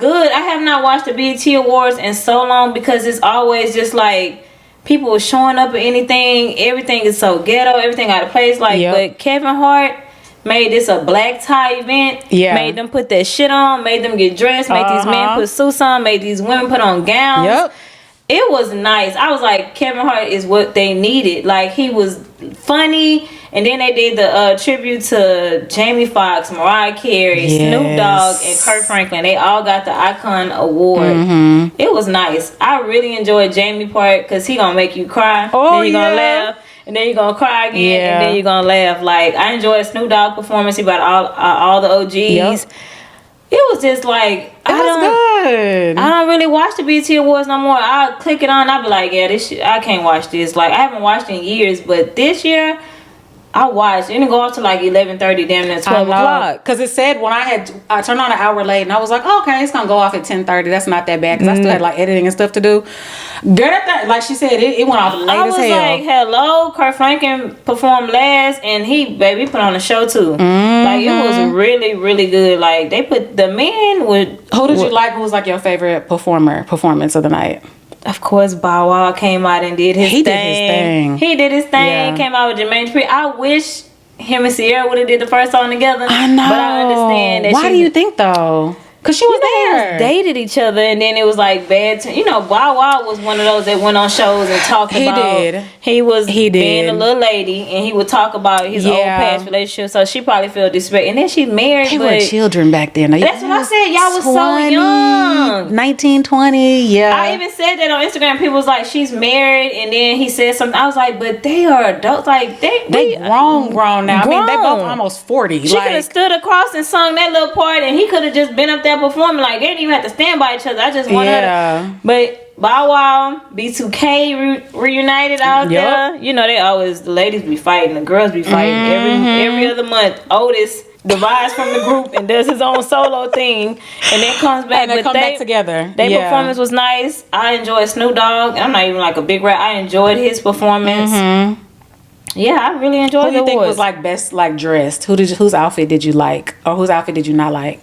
Good. I have not watched the BET Awards in so long because it's always just like people showing up at anything. Everything is so ghetto. Everything out of place. Like, but Kevin Hart made this a black tie event. Yeah. Made them put that shit on. Made them get dressed. Made these men put suits on. Made these women put on gowns. Yep. It was nice. I was like, Kevin Hart is what they needed. Like, he was funny. And then they did the tribute to Jamie Foxx, Mariah Carey, Snoop Dogg, and Kurt Franklin. They all got the Icon Award. It was nice. I really enjoyed Jamie part because he gonna make you cry. Then you gonna laugh. And then you're going to cry again. And then you're going to laugh. Like, I enjoyed Snoop Dogg performance. He brought all the OGs. Yep. It was just like, I don't really watch the BET Awards no more. I'll click it on. I'll be like, yeah, this shit, I can't watch this. Like, I haven't watched it in years. But this year, I watched. It didn't go off to like 11:30, damn near 12 o'clock. Because it said when I turned on an hour late, and I was like, oh, okay, it's gonna go off at 10:30. That's not that bad because I still had like editing and stuff to do. Girl, like she said, it went off late as hell. I was like, hello, Kurt Franklin performed last, and he put on a show too. Like, it was really, really good. Like, they put the men with. Who did you like? Who was like your favorite performance of the night? Of course, Bow Wow came out and did his thing. He did his thing. Came out with Jermaine Dupri. I wish him and Sierra would have did the first song together. I know. But I understand that. Why do you think though? Because she was there. Dated each other, and then it was like bad. Bow Wow was one of those that went on shows and talked about. He was being a little lady, and he would talk about his old past relationship. So she probably felt disrespect. And then she married. They were children back then. That's what I said. Y'all was so young. 19, 20, yeah. I even said that on Instagram. People was like, she's married, and then he said something. I was like, but they are adults. Like, they grown now. I mean, they both almost 40. She could have stood across and sung that little part, and he could have just been up there performing. Like, they didn't even have to stand by each other. I just wanted her to. But Bow Wow, B2K reunited out there. The ladies be fighting, the girls be fighting every other month. Otis divides from the group and does his own solo thing, and then comes back. And they come back together. Their performance was nice. I enjoyed Snoop Dogg. I'm not even like a big rap. I enjoyed his performance. Yeah, I really enjoyed it. Who do you think was like best like dressed? Whose outfit did you like, or whose outfit did you not like?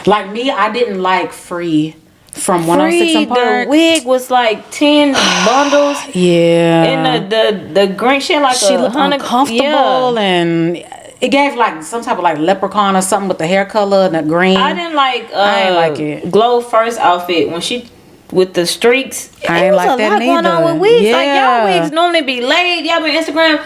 Like me, I didn't like Free from 106 and Park. The wig was like 10 bundles. And the green shit like she looked uncomfortable and it gave like some type of like leprechaun or something with the hair color and the green. I didn't like. I didn't like it. Glow first outfit when she. With the streaks, I ain't like that neither. Going on with wigs. Like, y'all wigs normally be laid. Y'all be on Instagram.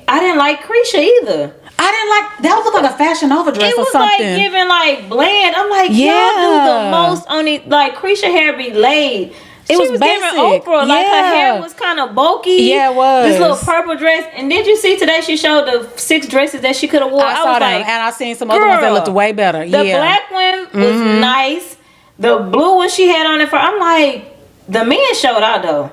I didn't like Krisha either. I didn't like that. Looked like a Fashion Nova dress or something. It was like giving like bland. I'm like, y'all do the most on it. Like, Krisha hair be laid. She was basic. Giving Oprah. Like, her hair was kind of bulky. Yeah, it was. This little purple dress. And did you see today she showed the 6 dresses that she could have worn? I saw them, and I seen some other ones that looked way better. The black one was nice. The blue one she had on it I'm like, the men showed out though.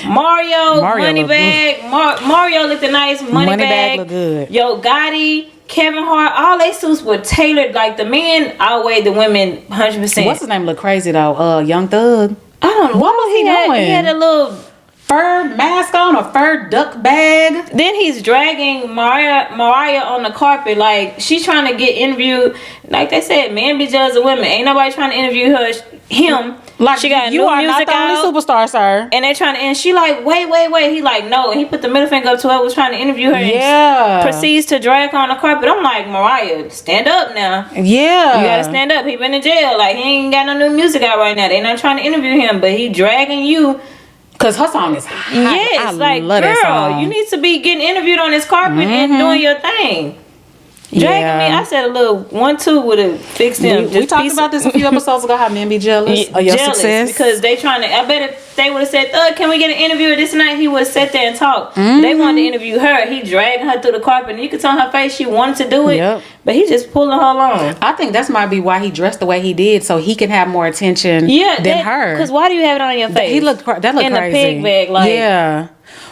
Mario Moneybag. Mario looked nice. Moneybag looked good. Yo Gotti, Kevin Hart, all they suits were tailored. Like, the men outweighed the women 100%. What's his name? Look crazy though. Young Thug. I don't know. What was he doing? He had a little fur mask on, a fur duck bag. Then he's dragging Mariah on the carpet. Like, she's trying to get interviewed. Like they said, men be judged of women. Ain't nobody trying to interview him. Like, she got you new are music not the only superstar, sir. And they trying to, and she like, wait. He like, no. And he put the middle finger up to her, was trying to interview her. Yeah. And proceeds to drag her on the carpet. I'm like, Mariah, stand up now. Yeah. You gotta stand up. He been in jail. Like, he ain't got no new music out right now. They not trying to interview him, but he dragging you. Cause her song is hot. Yes, like, girl, you need to be getting interviewed on this carpet and doing your thing. Dragging me, I said a little 1-2 would have fixed him. We talked about this a few episodes ago. How men be jealous of your success because they trying to. I bet if they would have said, "Can we get an interview this night?" He would have sat there and talk. They wanted to interview her. He dragged her through the carpet, and you could tell on her face she wanted to do it, but he just pulling her along. I think that's might be why he dressed the way he did, so he can have more attention than her. Because why do you have it on your face? He looked that looked in crazy. The pig bag, like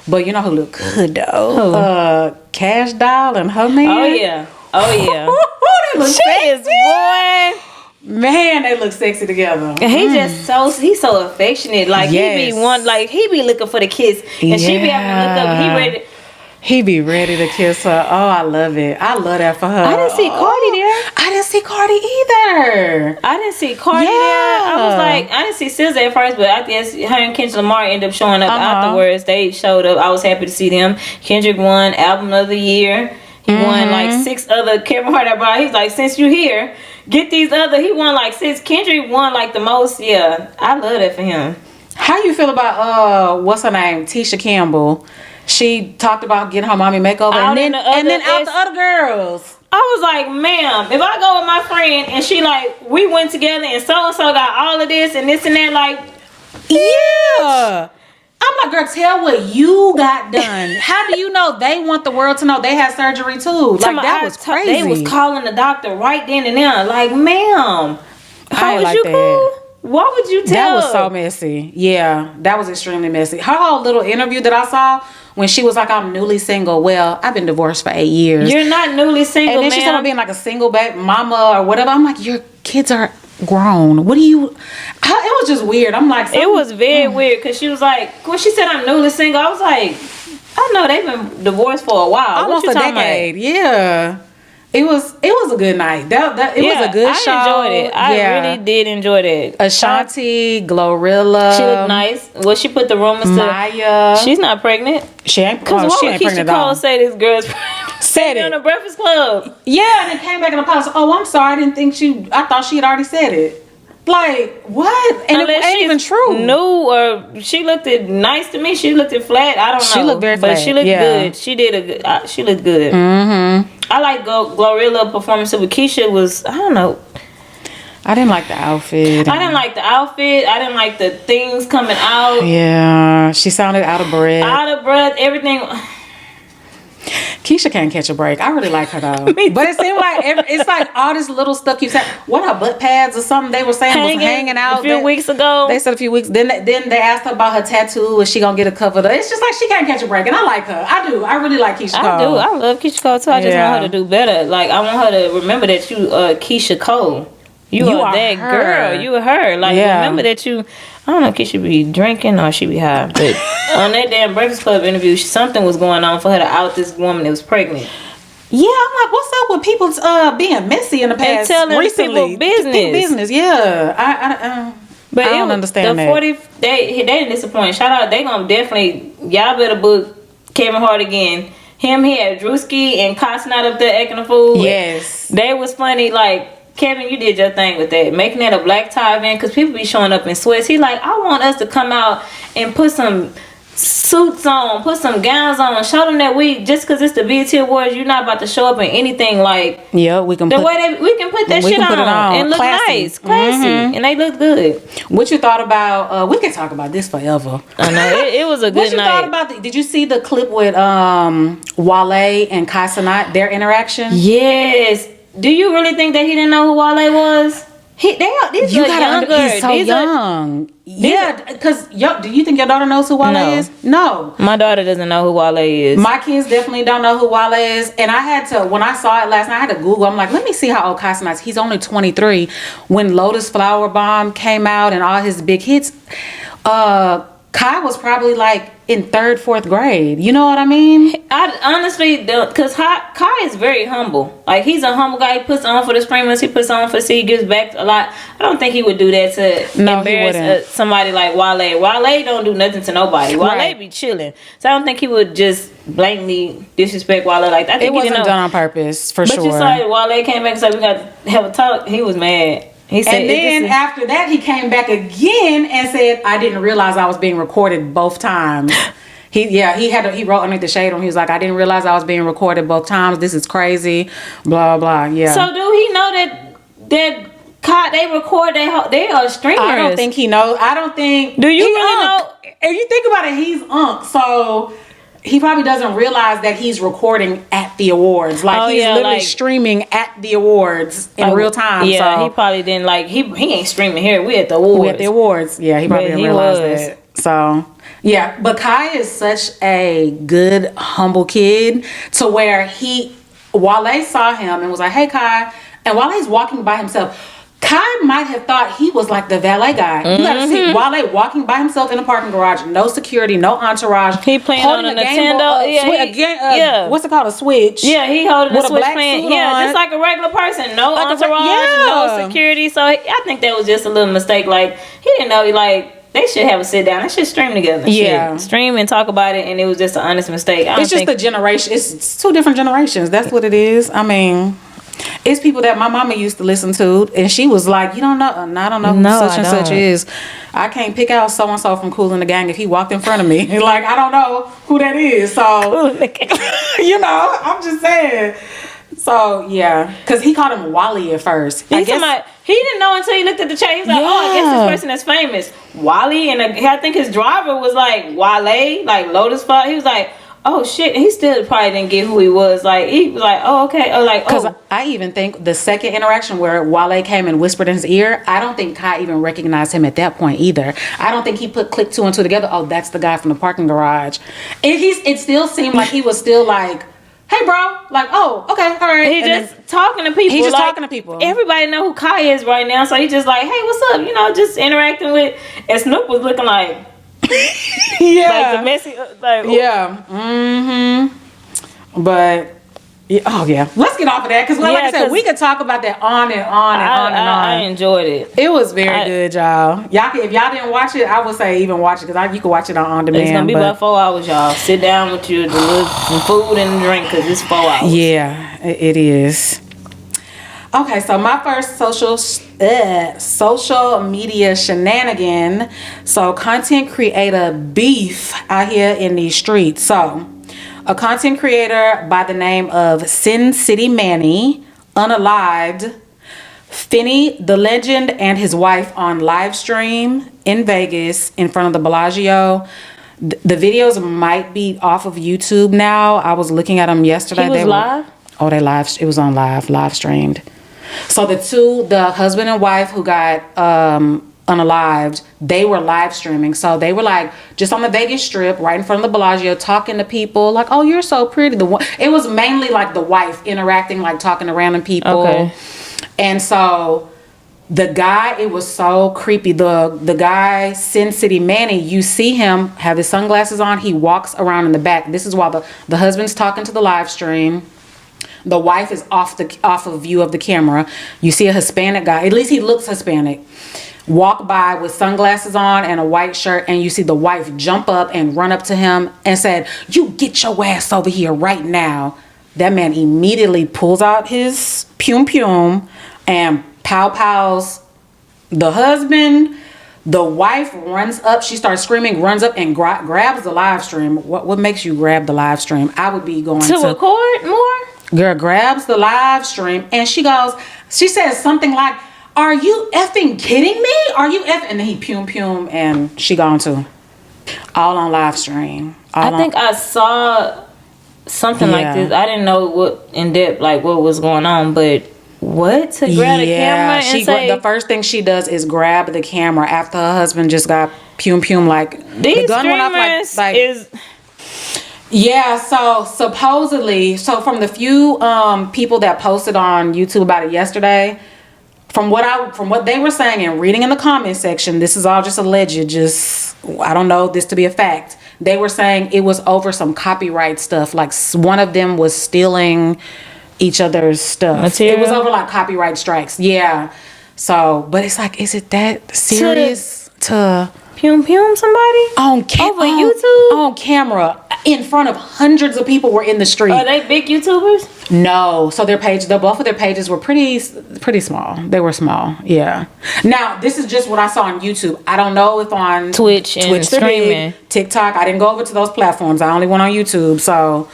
But you know who looked good though? Cash Doll and her man. Oh yeah. They look sexy. Boy. Man, they look sexy together. And he's so affectionate. Like he be looking for the kiss. And she be having to look up. He ready. He be ready to kiss her. Oh, I love it. I love that for her. I didn't see Cardi there. I didn't see Cardi either. I didn't see Cardi there. I was like, I didn't see SZA at first, but I guess her and Kendrick Lamar ended up showing up afterwards. They showed up. I was happy to see them. Kendrick won Album of the Year. He won like 6 other. Kevin Hart, I he's like, since you here, get these other. He won like 6. Kendrick won like the most. Yeah, I love that for him. How you feel about what's her name, Tisha Campbell? She talked about getting her mommy makeover, and then out the other girls. I was like, ma'am, if I go with my friend and she like, we went together and so got all of this and this and that, like, yeah. I'm like, girl, tell what you got done. How do you know they want the world to know they had surgery too? Like, that was crazy. They was calling the doctor right then and there. Like, ma'am, how was you cool? Why would you tell? That was so messy. Yeah, that was extremely messy. Her whole little interview that I saw when she was like, I'm newly single. Well, I've been divorced for 8 years. You're not newly single, and then she's talking about being like a single baby mama or whatever. I'm like, your kids are grown. What do you... It was just weird. I'm like... It was very weird because she was like... When she said I'm newly single, I was like... I know they've been divorced for a while. Almost a decade. About? Yeah. It was a good night. It was a good show. I enjoyed it. I really did enjoy it. Ashanti, Glorilla. She looked nice. Well, she put the rumors Maya. She's not pregnant. She ain't. Because what would Keisha Cole say this girl's pregnant? Said it on the Breakfast Club. Yeah, and it came back in the post. Oh, I'm sorry. I didn't think she. I thought she had already said it. Like, what? And it ain't even true. No, or she looked it nice to me. She looked it flat. I don't know. She looked very flat. But she looked good. She did a good. She looked good. Mm-hmm. I like Glorilla performance with Keisha was, I don't know. I didn't like the outfit. I didn't like the outfit. I didn't like the things coming out. Yeah, she sounded out of breath. Out of breath. Everything. Keisha can't catch a break. I really like her though. But it seemed like it's like all this little stuff keeps happening. What, her butt pads or something they were saying was hanging out a few weeks ago. They said a few weeks. Then they asked her about her tattoo. Is she gonna get a cover? It's just like she can't catch a break, and I like her. I do. I really like Keisha Cole. I do. I love Keisha Cole too. I just want her to do better. Like, I want her to remember that you Keisha Cole. You are that her. Girl. You are her. Like, remember that you. I don't know if Keisha be drinking or she be high, but on that damn Breakfast Club interview, something was going on for her to out this woman that was pregnant. Yeah, I'm like, what's up with people being messy in the past? And telling recently, people business. Yeah, but I don't understand that. 40, they didn't disappoint. Shout out, they gonna definitely. Y'all better book Kevin Hart again. Him, he had Drewski and CENAT up there acting a fool. Yes, they was funny. Like, Kevin, you did your thing with that. Making that a black tie event because people be showing up in sweats. He like, I want us to come out and put some suits on, put some gowns on, show them that just because it's the BET Awards, you're not about to show up in anything like. Yeah, we can. We can put that shit on and look nice, classy, and they look good. What you thought about? We can talk about this forever. I know it was a good night. What you thought about? Did you see the clip with Wale and CENAT, their interaction? Yes. Do you really think that he didn't know who Wale was? He's so young. Yeah, because do you think your daughter knows who Wale is? No. My daughter doesn't know who Wale is. My kids definitely don't know who Wale is. And I had to, when I saw it last night, I had to Google. I'm like, let me see how old CENAT is. He's only 23. When Lotus Flower Bomb came out and all his big hits, Kai was probably like in 3rd, 4th grade. You know what I mean? I honestly don't, because Kai is very humble. Like, he's a humble guy. He puts on for the Screamers. He puts on for he gives back a lot. I don't think he would do that to embarrass somebody like Wale. Wale don't do nothing to nobody. Wale be chilling. So I don't think he would just blatantly disrespect Wale like that. I think it wasn't done on purpose, for sure. But you saw Wale came back and said, we got to have a talk. He was mad. He said, and then after that, he came back again and said, I didn't realize I was being recorded both times. He wrote underneath the shade on. He was like, I didn't realize I was being recorded both times. This is crazy. Blah blah. Yeah. So do he know that they record they are streamers? I don't think he knows. I don't think. Do you really know? If you think about it, he's so. He probably doesn't realize that he's recording at the awards. Like, he's literally streaming at the awards in real time. Yeah, so he probably didn't he ain't streaming here. We at the awards. We at the awards. Yeah, he probably didn't realize that. So yeah, but Kai is such a good, humble kid to where Wale saw him and was like, hey Kai, and while he's walking by himself, Kai might have thought he was like the valet guy. You gotta see Wale walking by himself in a parking garage, no security, no entourage. He playing on a Nintendo. What's it called? A Switch. Yeah, he holding with a Switch black playing. suit Yeah, on. just like a regular person. No entourage, no security. So I think that was just a little mistake. Like he didn't know. Like they should have a sit down. They should stream together. Yeah, stream and talk about it. And it was just an honest mistake. It's just the generation. It's two different generations. That's what it is. I mean. It's people that my mama used to listen to, and she was like, "You don't know, I don't know who such and such is. I can't pick out so and so from Kool and the Gang if he walked in front of me. Like I don't know who that is. So you know, I'm just saying. So yeah, because he called him Wally at first. He didn't know until he looked at the chat. He was like, "Oh, I guess this person is famous, Wally." And I think his driver was like Wale, like Lotus Flower. He was like. Oh shit! He still probably didn't get who he was. Like he was like, oh okay, or like because I even think the second interaction where Wale came and whispered in his ear, I don't think Kai even recognized him at that point either. I don't think he clicked two and two together. Oh, that's the guy from the parking garage. And it still seemed like he was still like, hey bro, like oh okay, all right. He just talking to people. He's just talking to people. Everybody know who Kai is right now, so he just like, hey, what's up? You know, just interacting with. And Snoop was looking like. Yeah, like the messy, like but oh yeah, let's get off of that because like I said, we could talk about that on and on and on and on. I enjoyed it. It was very good, y'all. If y'all didn't watch it, I would say even watch it because you can watch it on demand. It's gonna be about 4 hours, y'all. Sit down with you, some food and drink because it's 4 hours. Yeah, it is. Okay, so my first social media shenanigan. So content creator beef out here in these streets. So a content creator by the name of City Manny, unalived, Finney the Legend and his wife on live stream in Vegas in front of the Bellagio. The videos might be off of YouTube now. I was looking at them yesterday. He was live? They live. It was on live streamed. So the husband and wife who got unalived, they were live streaming. So they were like just on the Vegas Strip, right in front of the Bellagio, talking to people like, "Oh, you're so pretty." It was mainly like the wife interacting, like talking to random people. Okay. And so the guy, it was so creepy. The guy, City Manny, you see him have his sunglasses on. He walks around in the back. This is while the husband's talking to the live stream. The wife is off of view of the camera. You see a Hispanic guy, at least he looks Hispanic, walk by with sunglasses on and a white shirt, and you see the wife jump up and run up to him and said, "You get your ass over here right now." That man immediately pulls out his pum and pows the husband. The wife runs up. She starts screaming, runs up and grabs the live stream. What makes you grab the live stream? I would be going to record more. Girl grabs the live stream and she says something like, "Are you effing kidding me? Are you effing?" And then he pum and she gone too. All on live stream. I think I saw something like this. I didn't know what in depth, like what was going on, but what to grab the camera and say the first thing she does is grab the camera after her husband just got pum like these the gun went off like yeah, so supposedly, from the few people that posted on YouTube about it yesterday, from what they were saying and reading in the comment section, this is all just alleged, I don't know this to be a fact. They were saying it was over some copyright stuff, like one of them was stealing each other's stuff. Material? It was over like copyright strikes. Yeah. So, but it's like, is it that serious to pum somebody on over YouTube on camera in front of hundreds of people were in the street? Are they big YouTubers? No. So both of their pages were pretty small. They were small. Yeah. Now this is just what I saw on YouTube. I don't know if on Twitch and streaming, TikTok. I didn't go over to those platforms. I only went on YouTube. So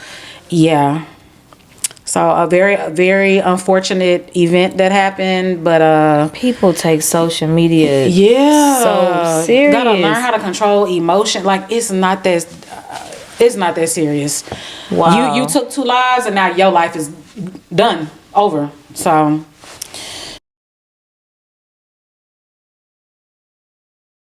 yeah. So a very, very unfortunate event that happened, but people take social media so serious. Gotta learn how to control emotion. Like it's not that serious. Wow. You took 2 lives and now your life is done, over. So